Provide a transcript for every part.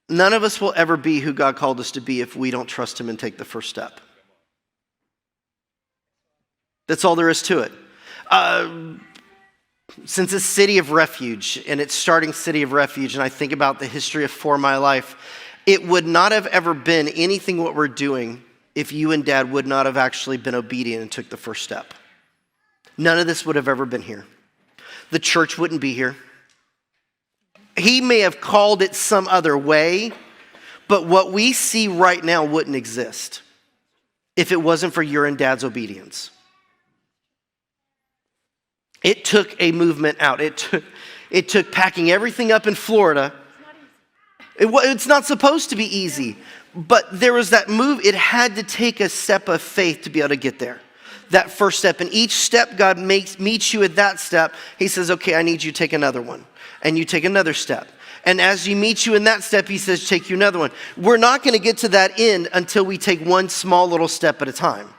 None of us will ever be who God called us to be if we don't trust him and take the first step. That's all there is to it. Since it's City of Refuge and it's starting City of Refuge, and I think about the history of For My Life, it would not have ever been anything what we're doing if you and Dad would not have actually been obedient and took the first step. None of this would have ever been here. The church wouldn't be here. He may have called it some other way, but what we see right now wouldn't exist if it wasn't for your and Dad's obedience. It took a movement out. It took packing everything up in Florida. It's not supposed to be easy, but there was that move. It had to take a step of faith to be able to get there. That first step. And each step God meets you at that step. He says, okay, I need you to take another one. And you take another step. And as he meets you in that step, he says, take you another one. We're not going to get to that end until we take one small little step at a time.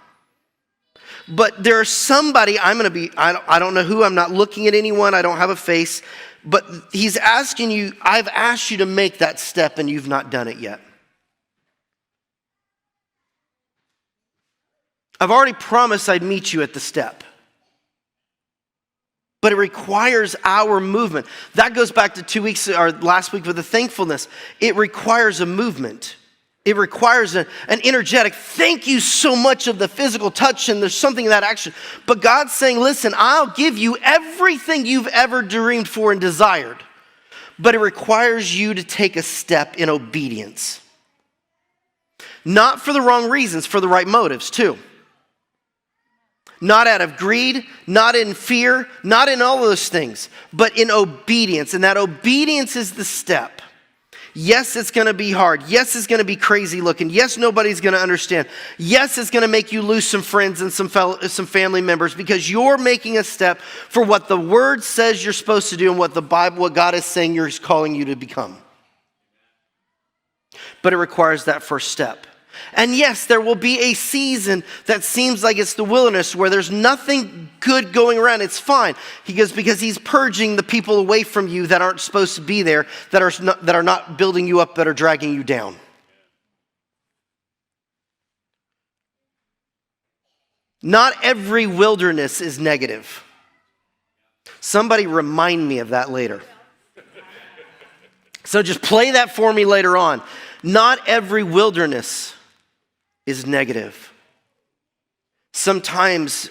But there's somebody, I don't know who, I'm not looking at anyone, I don't have a face, but he's asking you, I've asked you to make that step and you've not done it yet. I've already promised I'd meet you at the step. But it requires our movement. That goes back to 2 weeks or last week with the thankfulness. It requires a movement. It requires an energetic, thank you so much of the physical touch, and there's something in that action. But God's saying, listen, I'll give you everything you've ever dreamed for and desired. But it requires you to take a step in obedience. Not for the wrong reasons, for the right motives too. Not out of greed, not in fear, not in all of those things, but in obedience. And that obedience is the step. Yes, it's going to be hard. Yes, it's going to be crazy looking. Yes, nobody's going to understand. Yes, it's going to make you lose some friends and some family members because you're making a step for what the Word says you're supposed to do and what the Bible, what God is saying you're calling you to become. But it requires that first step. And yes, there will be a season that seems like it's the wilderness where there's nothing good going around. It's fine. He goes, because he's purging the people away from you that aren't supposed to be there, that are not building you up, that are dragging you down. Not every wilderness is negative. Somebody remind me of that later. So just play that for me later on. Not every wilderness is negative. Sometimes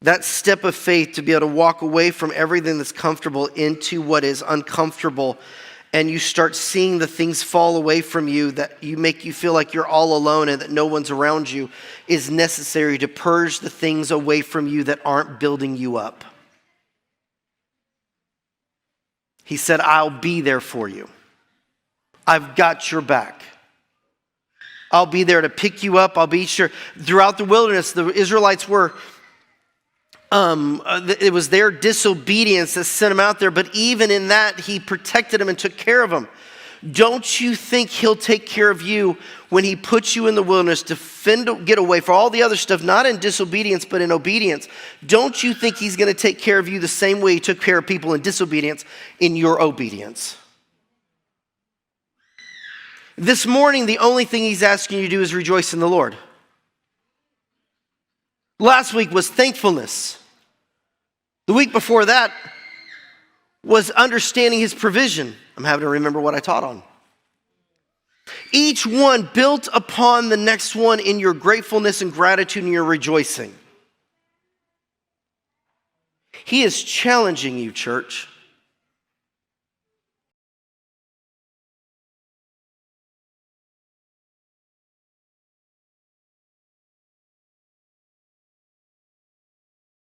that step of faith to be able to walk away from everything that's comfortable into what is uncomfortable, and you start seeing the things fall away from you that you make you feel like you're all alone and that no one's around you, is necessary to purge the things away from you that aren't building you up. He said, I'll be there for you. I've got your back. I'll be there to pick you up. I'll be sure. Throughout the wilderness, the Israelites were, it was their disobedience that sent them out there. But even in that, he protected them and took care of them. Don't you think he'll take care of you when he puts you in the wilderness to get away for all the other stuff, not in disobedience, but in obedience? Don't you think he's going to take care of you the same way he took care of people in disobedience in your obedience? This morning, the only thing he's asking you to do is rejoice in the Lord. Last week was thankfulness. The week before that was understanding his provision. I'm having to remember what I taught on. Each one built upon the next one in your gratefulness and gratitude and your rejoicing. He is challenging you, church.